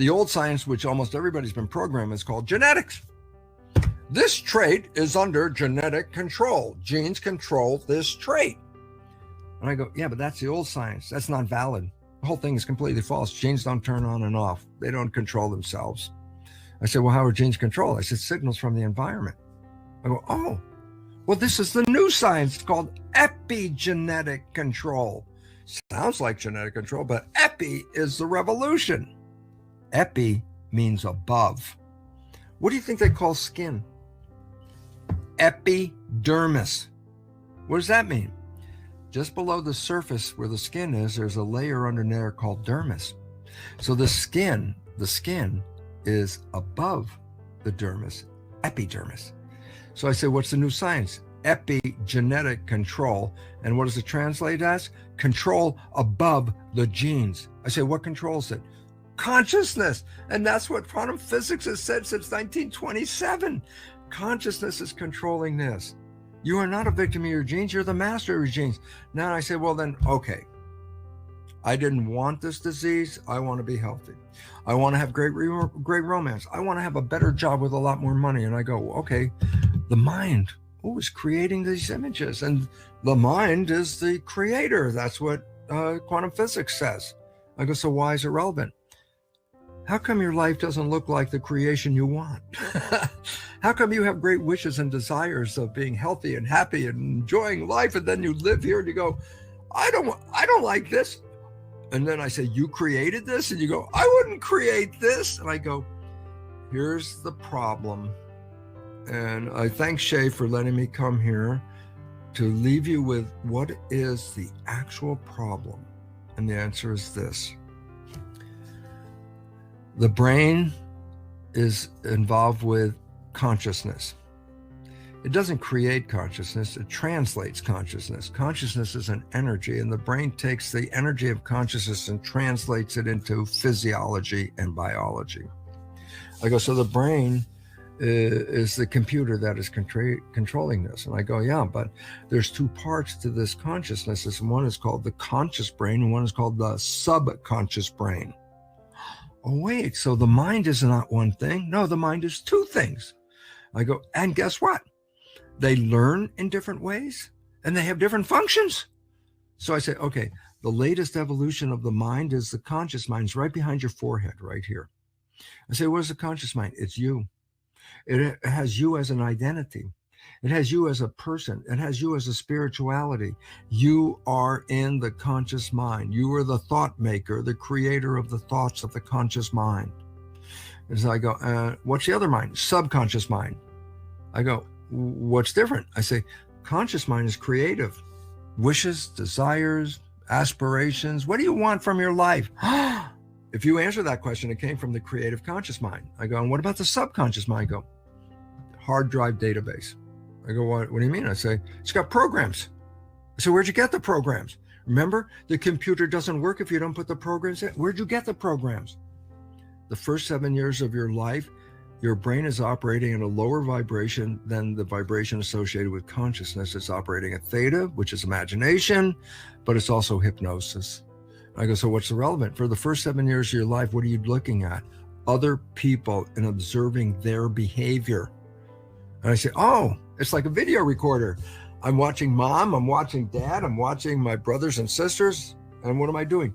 The old science, which almost everybody's been programmed, is called genetics. This trait is under genetic control. Genes control this trait. And I go, yeah, but that's the old science. That's not valid. The whole thing is completely false. Genes don't turn on and off. They don't control themselves. I said, well, how are genes controlled? I said, signals from the environment. I go, oh, well, this is the new science. It's called epigenetic control. Sounds like genetic control, but epi is the revolution. Epi means above. What do you think they call skin? Epidermis. What does that mean? Just below the surface where the skin is, there's a layer under there called dermis. So the skin is above the dermis, epidermis. So I say, what's the new science? Epigenetic control. And what does it translate as? Control above the genes. I say, what controls it? Consciousness. And that's what quantum physics has said since 1927. Consciousness is controlling this. You are not a victim of your genes. You're the master of your genes. Now I say, well then, okay. I didn't want this disease. I want to be healthy. I want to have great romance. I want to have a better job with a lot more money. And I go, okay, the mind is creating these images. And the mind is the creator. That's what quantum physics says. I go, so why is it relevant? How come your life doesn't look like the creation you want? How come you have great wishes and desires of being healthy and happy and enjoying life, and then you live here and you go, I don't like this. And then I say, you created this? And you go, I wouldn't create this. And I go, here's the problem. And I thank Shay for letting me come here to leave you with what is the actual problem. And the answer is this. The brain is involved with consciousness. It doesn't create consciousness, it translates consciousness. Consciousness is an energy, and the brain takes the energy of consciousness and translates it into physiology and biology. I go, so the brain is the computer that is controlling this. And I go, yeah, but there's two parts to this consciousness. One is called the conscious brain, and one is called the subconscious brain. Oh, wait, so the mind is not one thing? No, the mind is two things. I go, and guess what? They learn in different ways, and they have different functions. So I say, okay, the latest evolution of the mind is the conscious mind. It's right behind your forehead, right here. I say, what is the conscious mind? It's you. It has you as an identity. It has you as a person. It has you as a spirituality. You are in the conscious mind. You are the thought maker, the creator of the thoughts of the conscious mind. As I go, what's the other mind? Subconscious mind. I go, what's different? I say, conscious mind is creative. Wishes, desires, aspirations. What do you want from your life? If you answer that question, it came from the creative conscious mind. I go, and what about the subconscious mind? I go, hard drive database. I go, what do you mean? I say, it's got programs. I say, where'd you get the programs? Remember, the computer doesn't work if you don't put the programs in. Where'd you get the programs? The first 7 years of your life, your brain is operating at a lower vibration than the vibration associated with consciousness. It's operating at theta, which is imagination, but it's also hypnosis. I go, so what's the relevant? For the first 7 years of your life, what are you looking at? Other people and observing their behavior. And I say, oh, it's like a video recorder. I'm watching mom, I'm watching dad, I'm watching my brothers and sisters. And what am I doing?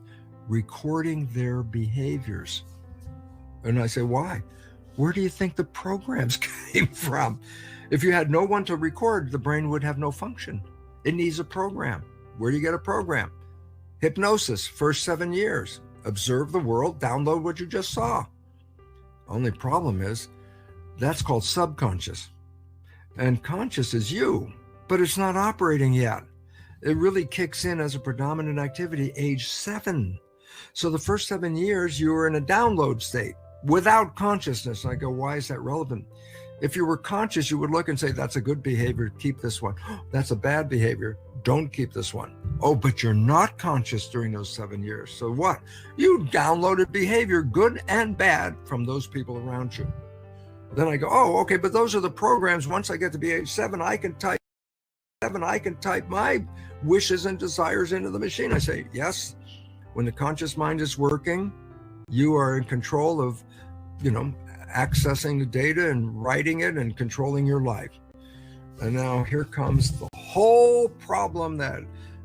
Recording their behaviors. And I say, why? Where do you think the programs came from? If you had no one to record, the brain would have no function. It needs a program. Where do you get a program? Hypnosis, first 7 years. Observe the world, download what you just saw. Only problem is, that's called subconscious. And conscious is you, but it's not operating yet. It really kicks in as a predominant activity age 7. So the first 7 years, you were in a download state without consciousness. I go, why is that relevant? If you were conscious, you would look and say, that's a good behavior, keep this one. That's a bad behavior, don't keep this one. Oh, but you're not conscious during those 7 years. So what? You downloaded behavior, good and bad, from those people around you. Then I go, oh, okay, but those are the programs. Once I get to be age 7, I can type my wishes and desires into the machine. I say, yes, when the conscious mind is working, You are in control of, accessing the data and writing it and controlling your life. And now here comes the whole problem that,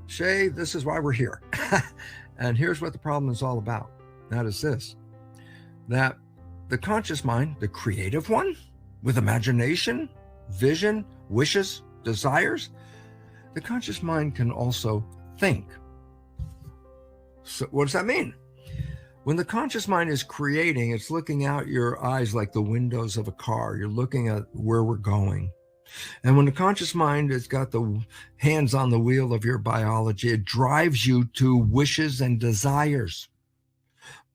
Shay, this is why we're here. And here's what the problem is all about. That is this, that the conscious mind, the creative one, with imagination, vision, wishes, desires, the conscious mind can also think. So what does that mean? When the conscious mind is creating, it's looking out your eyes like the windows of a car. You're looking at where we're going. And when the conscious mind has got the hands on the wheel of your biology, it drives you to wishes and desires.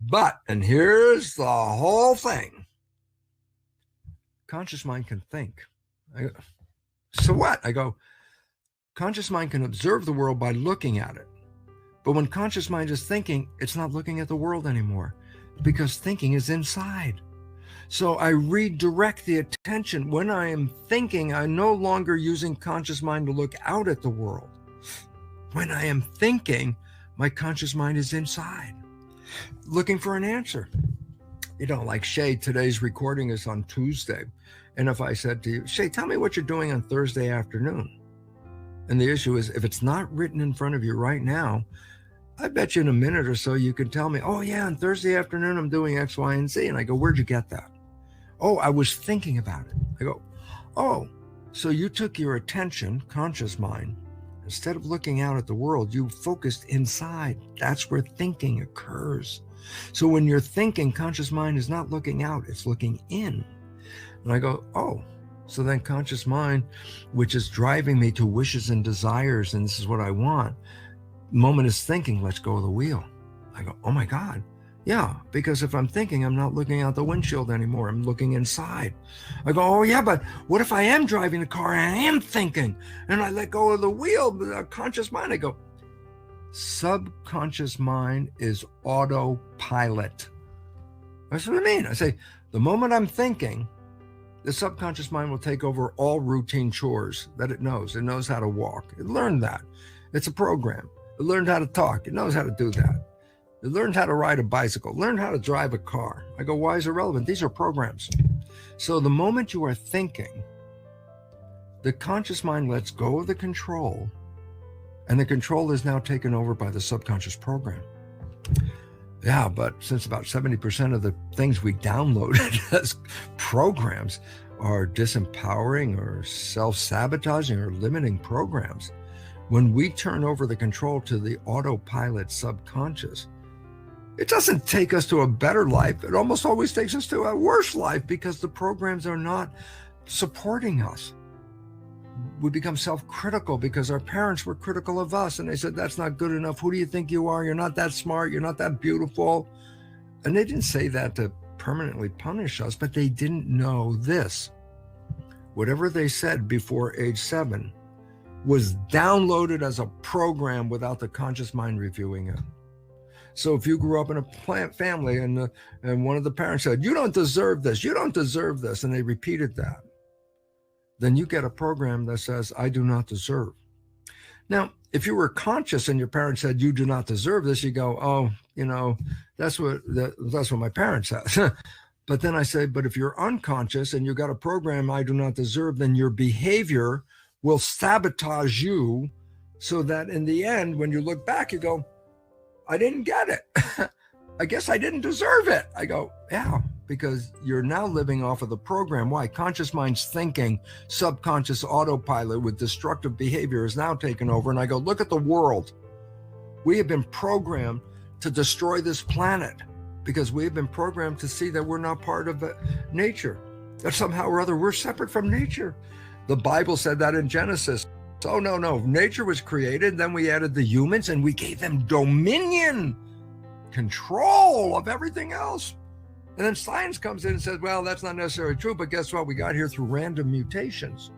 But, and here's the whole thing, conscious mind can think. So what? I go, conscious mind can observe the world by looking at it. But when conscious mind is thinking, it's not looking at the world anymore because thinking is inside. So I redirect the attention. When I am thinking, I'm no longer using conscious mind to look out at the world. When I am thinking, my conscious mind is inside, looking for an answer. Like Shay, today's recording is on Tuesday. And if I said to you, Shay, tell me what you're doing on Thursday afternoon. And the issue is, if it's not written in front of you right now, I bet you in a minute or so you can tell me, oh yeah, on Thursday afternoon I'm doing X, Y, and Z. And I go, where'd you get that? Oh, I was thinking about it. I go, oh, so you took your attention, conscious mind, instead of looking out at the world, you focused inside. That's where thinking occurs. So when you're thinking, conscious mind is not looking out, it's looking in. And I go, oh, so then conscious mind, which is driving me to wishes and desires, and this is what I want, moment is thinking, let's go of the wheel. I go, oh my God. Yeah, because if I'm thinking, I'm not looking out the windshield anymore. I'm looking inside. I go, oh yeah, but what if I am driving the car and I am thinking and I let go of the wheel, the conscious mind? I go, subconscious mind is autopilot. That's what I mean. I say, the moment I'm thinking, the subconscious mind will take over all routine chores that it knows. It knows how to walk. It learned that. It's a program. It learned how to talk. It knows how to do that. It learned how to ride a bicycle, learned how to drive a car. I go, why is it relevant? These are programs. So the moment you are thinking, the conscious mind lets go of the control, and the control is now taken over by the subconscious program. Yeah, but since about 70% of the things we downloaded as programs are disempowering or self-sabotaging or limiting programs, when we turn over the control to the autopilot subconscious, it doesn't take us to a better life. It almost always takes us to a worse life because the programs are not supporting us. We become self-critical because our parents were critical of us and they said, that's not good enough. Who do you think you are? You're not that smart. You're not that beautiful. And they didn't say that to permanently punish us, but they didn't know this. Whatever they said before age 7 was downloaded as a program without the conscious mind reviewing it. So if you grew up in a plant family and one of the parents said, you don't deserve this, you don't deserve this, and they repeated that, then you get a program that says, I do not deserve. Now, if you were conscious and your parents said, you do not deserve this, you go, oh, that's what my parents said. But then I say, but if you're unconscious and you got a program, I do not deserve, then your behavior will sabotage you so that in the end, when you look back, you go, I didn't get it. I guess I didn't deserve it. I go, yeah, because you're now living off of the program. Why? Conscious mind's thinking, subconscious autopilot with destructive behavior is now taken over. And I go, look at the world. We have been programmed to destroy this planet because we have been programmed to see that we're not part of nature, that somehow or other we're separate from nature. The Bible said that in Genesis. Oh, no. Nature was created. Then we added the humans and we gave them dominion, control of everything else. And then science comes in and says, well, that's not necessarily true. But guess what? We got here through random mutations,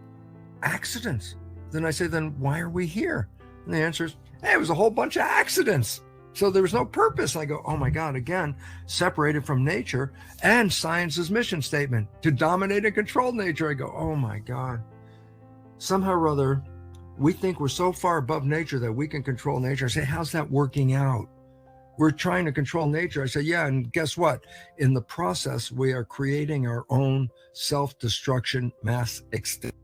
accidents. Then I say, then why are we here? And the answer is, hey, it was a whole bunch of accidents. So there was no purpose. I go, oh my God, again, separated from nature and science's mission statement to dominate and control nature. I go, oh my God. Somehow or other, we think we're so far above nature that we can control nature. I say, how's that working out? we're trying to control nature. I said, yeah, and guess what? In the process, we are creating our own self-destruction mass extinction.